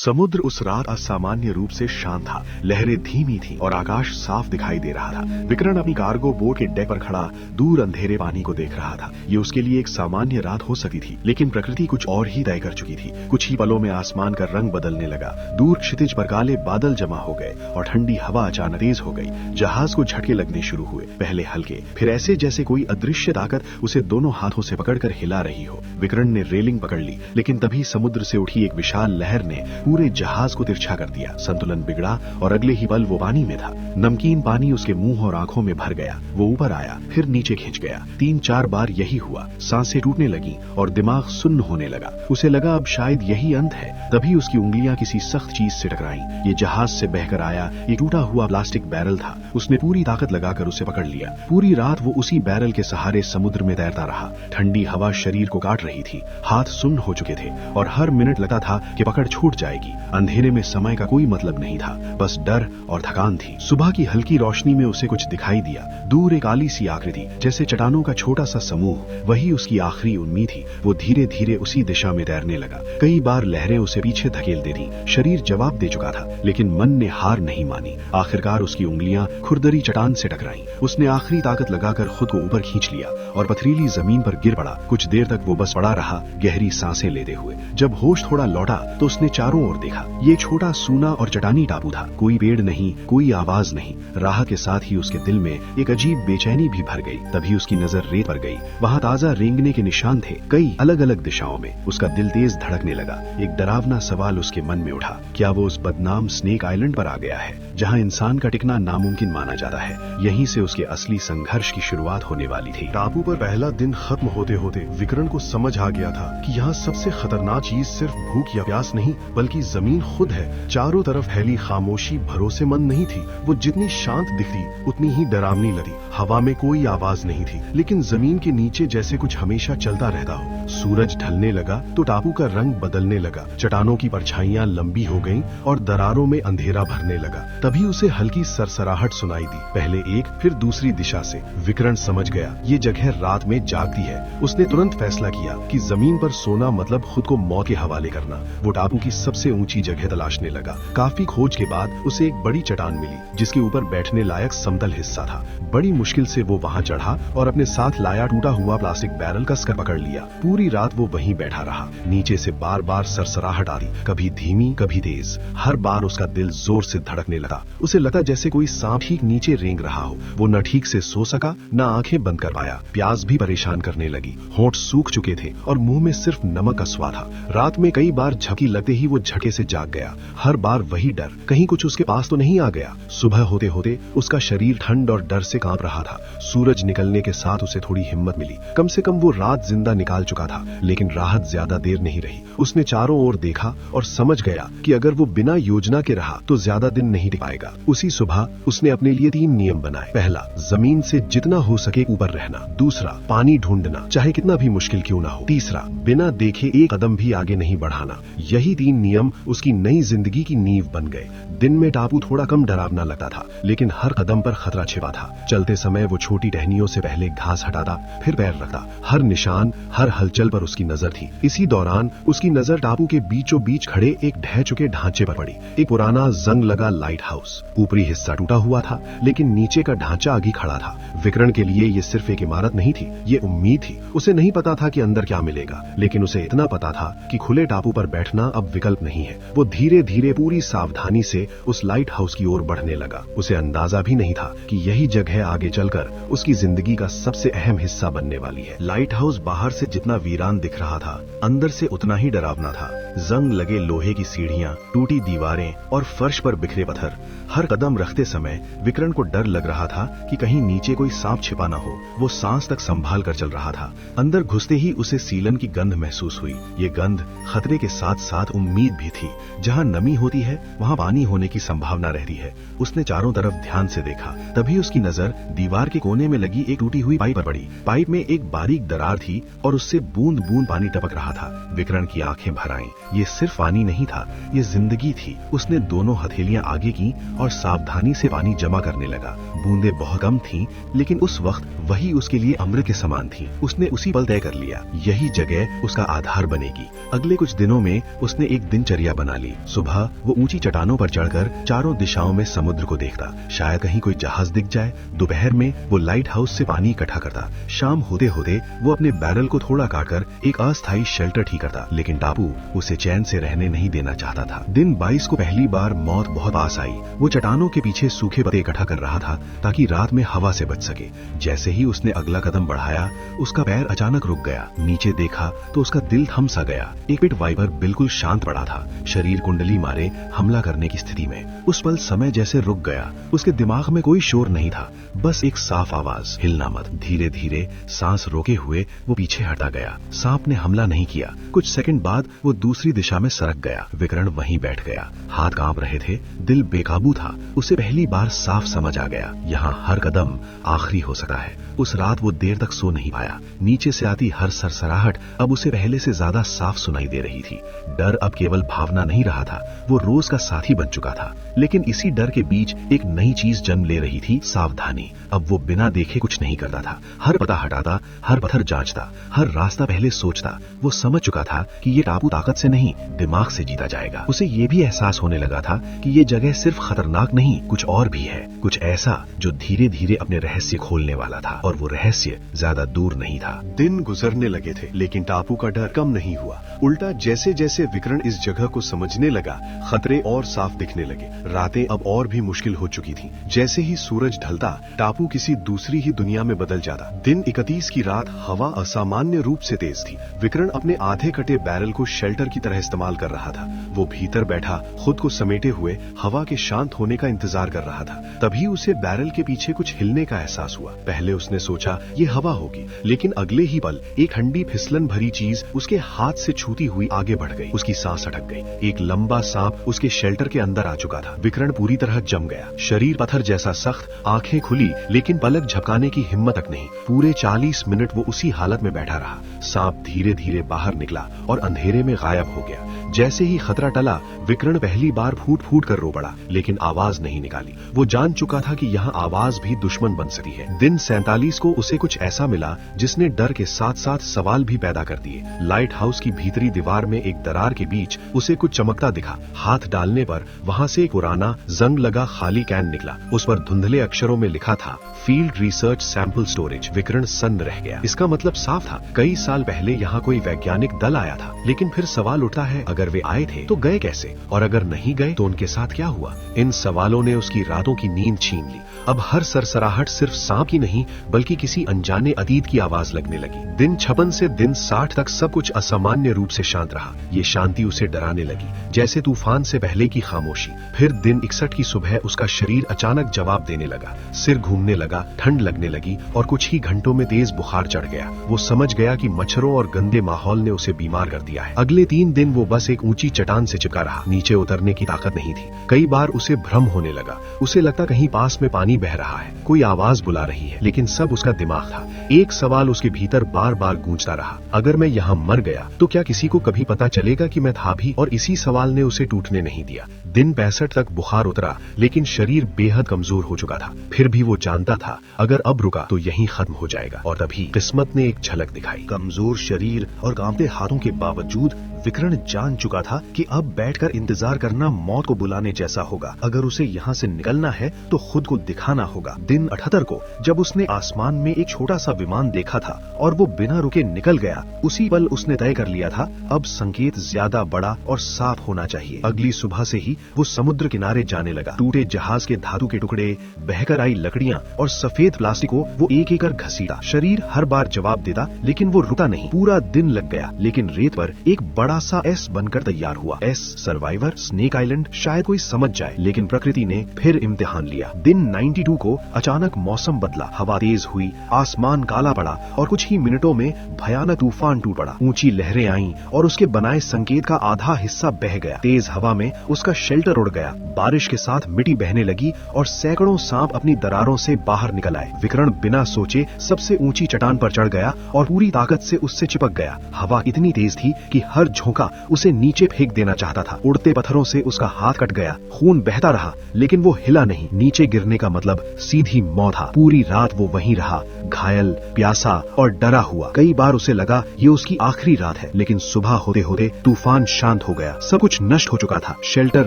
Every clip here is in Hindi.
समुद्र उस रात असामान्य रूप से शांत था। लहरें धीमी थीं और आकाश साफ दिखाई दे रहा था। विकरण अपनी कार्गो बोट के डेक पर खड़ा दूर अंधेरे पानी को देख रहा था। ये उसके लिए एक सामान्य रात हो सकती थी, लेकिन प्रकृति कुछ और ही तय कर चुकी थी। कुछ ही पलों में आसमान का रंग बदलने लगा। दूर क्षितिज पर काले बादल जमा हो गए और ठंडी हवा अचानक तेज हो गई। जहाज को झटके लगने शुरू हुए, पहले हल्के, फिर ऐसे जैसे कोई अदृश्य ताकत उसे दोनों हाथों से पकड़कर हिला रही हो। विकरण ने रेलिंग पकड़ ली, लेकिन तभी समुद्र से उठी एक विशाल लहर ने पूरे जहाज को तिरछा कर दिया। संतुलन बिगड़ा और अगले ही पल वो पानी में था। नमकीन पानी उसके मुंह और आंखों में भर गया। वो ऊपर आया, फिर नीचे खिंच गया। 3-4 बार यही हुआ। सांसें टूटने लगी और दिमाग सुन्न होने लगा। उसे लगा अब शायद यही अंत है। तभी उसकी उंगलियां किसी सख्त चीज से टकराईं। ये जहाज से बहकर आया एक टूटा हुआ प्लास्टिक बैरल था। उसने पूरी ताकत लगाकर उसे पकड़ लिया। पूरी रात वो उसी बैरल के सहारे समुद्र में तैरता रहा। ठंडी हवा शरीर को काट रही थी। हाथ सुन्न हो चुके थे और हर मिनट लगता था कि पकड़ छूट जाएगी। अंधेरे में समय का कोई मतलब नहीं था, बस डर और थकान थी। सुबह की हल्की रोशनी में उसे कुछ दिखाई दिया। दूर एक काली सी आकृति, जैसे चट्टानों का छोटा सा समूह। वही उसकी आखिरी उम्मीद थी। वो धीरे धीरे उसी दिशा में तैरने लगा। कई बार लहरें उसे पीछे धकेल देती। शरीर जवाब दे चुका था, लेकिन मन ने हार नहीं मानी। आखिरकार उसकी उंगलियां खुरदरी चट्टान से टकराईं। उसने आखिरी ताकत लगाकर खुद को ऊपर खींच लिया और पथरीली जमीन पर गिर पड़ा। कुछ देर तक वो बस पड़ा रहा, गहरी सांसें लेते हुए। जब होश थोड़ा लौटा तो उसने चारों ओर देखा। ये छोटा सूना और चटानी टापू था। कोई पेड़ नहीं, कोई आवाज नहीं। राह के साथ ही उसके दिल में एक अजीब बेचैनी भी भर गई। तभी उसकी नजर रेत पर गई। वहाँ ताजा रेंगने के निशान थे, कई अलग अलग दिशाओं में। उसका दिल तेज धड़कने लगा। एक डरावना सवाल उसके मन में उठा, क्या वो उस बदनाम स्नेक आइलैंड पर आ गया है, जहाँ इंसान का टिकना नामुमकिन माना जाता है? यहीं से उसके असली संघर्ष की शुरुआत होने वाली थी। टापू पर पहला दिन खत्म होते होते विकरण को समझ आ गया था कि यहाँ सबसे खतरनाक चीज सिर्फ भूख या प्यास नहीं, बल्कि जमीन खुद है। चारों तरफ फैली खामोशी भरोसेमंद नहीं थी। वो जितनी शांत दिखती उतनी ही डरावनी लगी। हवा में कोई आवाज नहीं थी, लेकिन जमीन के नीचे जैसे कुछ हमेशा चलता रहता हो। सूरज ढलने लगा तो टापू का रंग बदलने लगा। चट्टानों की परछाइयां लंबी हो गईं और दरारों में अंधेरा भरने लगा। तभी उसे हल्की सरसराहट सुनाई दी, पहले एक फिर दूसरी दिशा से। विकरण समझ गया ये जगह रात में जागती है। उसने तुरंत फैसला किया कि जमीन पर सोना मतलब खुद को मौत के हवाले करना। वो टापू की सबसे ऊंची जगह तलाशने लगा। काफी खोज के बाद उसे एक बड़ी चट्टान मिली, जिसके ऊपर बैठने लायक समतल हिस्सा था। बड़ी मुश्किल से वो वहां चढ़ा और अपने साथ लाया टूटा हुआ प्लास्टिक बैरल कसकर पकड़ लिया। पूरी रात वो वहीं बैठा रहा। नीचे से बार बार सरसराहट आती, कभी धीमी कभी तेज। हर बार उसका दिल जोर से धड़कने लगा। उसे लगा जैसे कोई सांप ठीक नीचे रेंग रहा हो। वो न ठीक से सो सका, न आंखें बंद कर पाया। प्यास भी परेशान करने लगी। होंठ सूख चुके थे और मुंह में सिर्फ नमक का स्वाद था। रात में कई बार झपकी लगते ही वो झटके से जाग गया। हर बार वही डर, कहीं कुछ उसके पास तो नहीं आ गया। सुबह होते होते उसका शरीर ठंड और डर से कांप रहा था। सूरज निकलने के साथ उसे थोड़ी हिम्मत मिली। कम से कम वो रात जिंदा निकाल चुका था, लेकिन राहत ज्यादा देर नहीं रही। उसने चारों ओर देखा और समझ गया कि अगर वो बिना योजना के रहा तो ज्यादा दिन नहीं टिक पाएगा। उसी सुबह उसने अपने लिए 3 नियम बनाए। पहला, जमीन से जितना हो सके ऊपर रहना। दूसरा, पानी ढूंढना, चाहे कितना भी मुश्किल क्यों ना हो। तीसरा, बिना देखे एक कदम भी आगे नहीं बढ़ाना। यही 3 नियम उसकी नई जिंदगी की नींव बन गए। दिन में टापू थोड़ा कम डरावना लगता था, लेकिन हर कदम पर खतरा छिपा था। चलते समय वो छोटी टहनियों से पहले घास हटाता, फिर पैर रखता। हर निशान, हर हलचल पर उसकी नजर थी। इसी दौरान उसकी नजर टापू के बीचों बीच खड़े एक ढह चुके ढांचे पर पड़ी। एक पुराना जंग लगा लाइट हाउस। ऊपरी हिस्सा टूटा हुआ था, लेकिन नीचे का ढांचा अभी खड़ा था। विकरण के लिए ये सिर्फ एक इमारत नहीं थी, ये उम्मीद थी। उसे नहीं पता था कि अंदर क्या मिलेगा, लेकिन उसे इतना पता था कि खुले टापू पर बैठना अब विकल्प नहीं है। वो धीरे धीरे पूरी सावधानी से उस लाइट हाउस की ओर बढ़ने लगा। उसे अंदाजा भी नहीं था कि यही जगह आगे चलकर उसकी जिंदगी का सबसे अहम हिस्सा बनने वाली है। लाइट हाउस बाहर से जितना वीरान दिख रहा था, अंदर से उतना ही डरावना था। जंग लगे लोहे की सीढ़ियां, टूटी दीवारें और फर्श पर बिखरे पत्थर। हर कदम रखते समय विकरण को डर लग रहा था कि कहीं नीचे कोई सांप छिपा ना हो। वो सांस तक संभाल कर चल रहा था। अंदर घुसते ही उसे सीलन की गंध महसूस हुई। ये गंध खतरे के साथ साथ उम्मीद भी थी। जहाँ नमी होती है वहाँ पानी होने की संभावना रहती है। उसने चारों तरफ ध्यान से देखा। तभी उसकी नजर दीवार के कोने में लगी एक टूटी हुई पाइप पर पड़ी। पाइप में एक बारीक दरार थी और उससे बूंद बूंद पानी टपक रहा था। विकर्ण की आंखें भर आईं। ये सिर्फ पानी नहीं था, ये जिंदगी थी। उसने दोनों हथेलियां आगे की और सावधानी से पानी जमा करने लगा। बूंदें बहुत कम थीं, लेकिन उस वक्त वही उसके लिए अमृत के समान थी। उसने उसी पल तय कर लिया, यही जगह उसका आधार बनेगी। अगले कुछ दिनों में उसने एक दिनचर्या बना ली। सुबह वो ऊंची चट्टानों पर चढ़कर चारों दिशाओं में समुद्र को देखता, शायद कहीं कोई जहाज दिख जाए। दोपहर में वो लाइट हाउस से पानी इकट्ठा करता। शाम होते होते वो अपने बैरल को थोड़ा काटकर एक अस्थायी शेल्टर ठीक करता। लेकिन टापू उसे चैन से रहने नहीं देना चाहता था। दिन 22 को पहली बार मौत बहुत पास आई। वो चट्टानों के पीछे सूखे पत्ते इकट्ठा कर रहा था ताकि रात में हवा से बच सके। जैसे ही उसने अगला कदम बढ़ाया, उसका पैर अचानक रुक गया। नीचे देखा तो उसका दिल थम सा गया। एक पिट वाइपर बिल्कुल शांत पड़ा था, शरीर कुंडली मारे हमला करने की स्थिति में। उस पल समय जैसे रुक गया। उसके दिमाग में कोई शोर नहीं था, बस एक साफ आवाज, हिलना मत। धीरे धीरे सांस रोके हुए वो पीछे हटता गया। सांप ने हमला नहीं किया। कुछ सेकंड बाद वो दूसरी दिशा में सरक गया। विकर्ण वहीं बैठ गया। हाथ कांप रहे थे, दिल बेकाबू था। उसे पहली बार साफ समझ आ गया, यहाँ हर कदम आखिरी हो सकता है। उस रात वो देर तक सो नहीं पाया। नीचे से आती हर सरसराहट अब उसे पहले से ज्यादा साफ सुनाई दे रही थी। डर अब केवल भावना नहीं रहा था, वो रोज का साथी बन चुका था। लेकिन इसी डर के बीच एक नई चीज जन्म ले रही थी, सावधानी। अब वो बिना देखे कुछ नहीं करता था। हर पता हटाता, हर पत्थर जांचता, हर रास्ता पहले सोचता। वो समझ चुका था कि ये टापू ताकत से नहीं, दिमाग से जीता जाएगा। उसे ये भी एहसास होने लगा था कि ये जगह सिर्फ खतरनाक नहीं, कुछ और भी है। कुछ ऐसा जो धीरे धीरे अपने रहस्य खोलने वाला था, और वो रहस्य ज्यादा दूर नहीं था। दिन गुजरने लगे थे, लेकिन टापू का डर कम नहीं हुआ। उल्टा जैसे जैसे विकर्ण इस जगह को समझने लगा, खतरे और साफ दिखने लगे। रातें अब और भी मुश्किल हो चुकी थीं। जैसे ही सूरज ढलता, टापू किसी दूसरी ही दुनिया में बदल जाता। दिन 31 की रात हवा असामान्य रूप से तेज थी। विकर्ण अपने आधे कटे बैरल को शेल्टर की तरह इस्तेमाल कर रहा था। वो भीतर बैठा खुद को समेटे हुए हवा के शांत होने का इंतजार कर रहा था। तभी उसे बैरल के पीछे कुछ हिलने का एहसास हुआ। पहले उसने सोचा ये हवा होगी, लेकिन अगले ही पल एक ठंडी फिसलन भरी चीज उसके हाथ से छूती हुई आगे बढ़ गई। उसकी सांस अटक गई। एक लंबा सांप उसके शेल्टर के अंदर आ चुका था। विकर्ण पूरी तरह जम गया। शरीर पत्थर जैसा सख्त, आंखें खुली, लेकिन पलक झपकाने की हिम्मत तक नहीं। पूरे 40 मिनट वो उसी हालत में बैठा रहा। सांप धीरे धीरे बाहर निकला और अंधेरे में गायब हो गया। जैसे ही खतरा टला, विकर्ण पहली बार फूट फूट कर रो पड़ा, लेकिन आवाज नहीं निकाली। वो जान चुका था कि यहाँ आवाज भी दुश्मन बन सकती है। दिन 47 को उसे कुछ ऐसा मिला जिसने डर के साथ साथ सवाल भी पैदा कर दिए। लाइट हाउस की भीतरी दीवार में एक दरार के बीच उसे कुछ चमकता दिखा। हाथ डालने पर वहाँ से एक पुराना जंग लगा खाली कैन निकला। उस पर धुंधले अक्षरों में लिखा था, फील्ड रिसर्च सैंपल स्टोरेज। विकर्ण सन्न रह गया। इसका मतलब साफ था, कई साल पहले यहाँ कोई वैज्ञानिक दल आया था। लेकिन फिर सवाल उठता है, अगर वे आए थे तो गए कैसे, और अगर नहीं गए तो उनके साथ क्या हुआ? इन सवालों ने उसकी रातों की नींद छीन ली। अब हर सरसराहट सिर्फ सांप की नहीं, बल्कि किसी अनजाने अतीत की आवाज लगने लगी। दिन 56 से दिन 60 तक सब कुछ असामान्य रूप से शांत रहा। ये शांति उसे डराने लगी, जैसे तूफान से पहले की खामोशी। फिर दिन 61 की सुबह उसका शरीर अचानक जवाब देने लगा। सिर घूमने लगा, ठंड लगने लगी, और कुछ ही घंटों में तेज बुखार चढ़ गया। वो समझ गया कि मच्छरों और गंदे माहौल ने उसे बीमार कर दिया है। अगले 3 दिन वो बस एक ऊंची चट्टान से चिपका रहा। नीचे उतरने की ताकत नहीं थी। कई बार उसे भ्रम होने लगा। उसे लगता कहीं पास में पानी बह रहा है, कोई आवाज बुला रही है, लेकिन सब उसका दिमाग था। एक सवाल उसके भीतर बार बार गूंजता रहा, अगर मैं यहाँ मर गया तो क्या किसी को कभी पता चलेगा कि मैं था भी? और इसी सवाल ने उसे टूटने नहीं दिया। दिन 65 तक बुखार उतरा, लेकिन शरीर बेहद कमजोर हो चुका था। फिर भी वो जानता था, अगर अब रुका तो यहीं खत्म हो जाएगा। और तभी किस्मत ने एक झलक दिखाई। कमजोर शरीर और कांपते हाथों के बावजूद विकर्ण जान चुका था कि अब बैठकर इंतजार करना मौत को बुलाने जैसा होगा। अगर उसे यहाँ से निकलना है तो खुद को दिखाना होगा। दिन 78 को जब उसने आसमान में एक छोटा सा विमान देखा था और वो बिना रुके निकल गया, उसी पल उसने तय कर लिया था, अब संकेत ज्यादा बड़ा और साफ होना चाहिए। अगली सुबह से ही वो समुद्र किनारे जाने लगा। टूटे जहाज के धातु के टुकड़े, बहकर आई लकड़ियां और सफेद प्लास्टिक को वो एक एक कर घसीटा। शरीर हर बार जवाब देता, लेकिन वो रुका नहीं। पूरा दिन लग गया, लेकिन रेत पर एक बड़ा बड़ा सा एस बनकर तैयार हुआ। एस सर्वाइवर, स्नेक आइलैंड, शायद कोई समझ जाए, लेकिन प्रकृति ने फिर इम्तिहान लिया। दिन 92 को अचानक मौसम बदला, हवा तेज हुई, आसमान काला पड़ा और कुछ ही मिनटों में भयानक तूफान टूट पड़ा। ऊंची लहरें आईं और उसके बनाए संकेत का आधा हिस्सा बह गया। तेज हवा में उसका शेल्टर उड़ गया। बारिश के साथ मिट्टी बहने लगी और सैकड़ों सांप अपनी दरारों से बाहर निकल आए। विकर्ण बिना सोचे सबसे ऊंची चट्टान पर चढ़ गया और पूरी ताकत से उससे चिपक गया। हवा इतनी तेज थी कि हर झोंका उसे नीचे फेंक देना चाहता था। उड़ते पत्थरों से उसका हाथ कट गया। खून बहता रहा लेकिन वो हिला नहीं। नीचे गिरने का मतलब सीधी मौत था। पूरी रात वो वहीं रहा, घायल, प्यासा और डरा हुआ। कई बार उसे लगा ये उसकी आखिरी रात है, लेकिन सुबह होते होते तूफान शांत हो गया। सब कुछ नष्ट हो चुका था। शेल्टर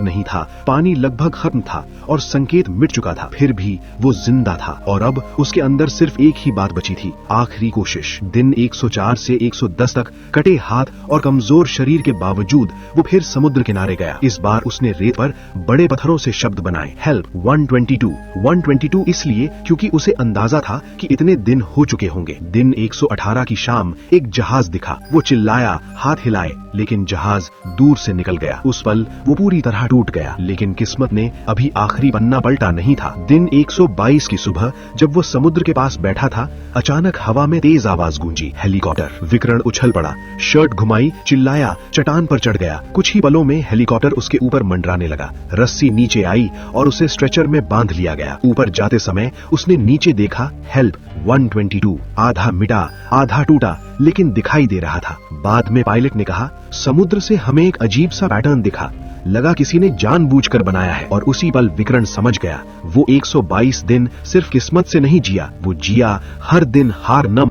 नहीं था, पानी लगभग खत्म था और संकेत मिट चुका था। फिर भी वो जिंदा था और अब उसके अंदर सिर्फ एक ही बात बची थी, आखिरी कोशिश। दिन 104 से 110 तक कटे हाथ और कमजोर शरीर के बावजूद वो फिर समुद्र किनारे गया। इस बार उसने रेत पर बड़े पत्थरों से शब्द बनाए, हेल्प 122। 122 इसलिए क्योंकि उसे अंदाजा था कि इतने दिन हो चुके होंगे। दिन 118 की शाम एक जहाज दिखा। वो चिल्लाया, हाथ हिलाए, लेकिन जहाज दूर से निकल गया। उस पल वो पूरी तरह टूट गया, लेकिन किस्मत ने अभी आखिरी पन्ना पलटा नहीं था। दिन 122 की सुबह जब वो समुद्र के पास बैठा था, अचानक हवा में तेज आवाज गूंजी, हेलीकॉप्टर। विकर्ण उछल पड़ा, शर्ट घुमाई, चिल्लाया, चट्टान पर चढ़ गया। कुछ ही पलों में हेलीकॉप्टर उसके ऊपर मंडराने लगा। रस्सी नीचे आई और उसे स्ट्रेचर में बांध लिया गया। ऊपर जाते समय उसने नीचे देखा, हेल्प 122। आधा मिटा, आधा टूटा, लेकिन दिखाई दे रहा था। बाद में पायलट ने कहा, समुद्र से हमें एक अजीब सा पैटर्न दिखा, लगा किसी ने जानबूझकर बनाया है। और उसी पल विकर्ण समझ गया, वो 122 दिन सिर्फ किस्मत से नहीं जिया, वो जिया हर दिन हार न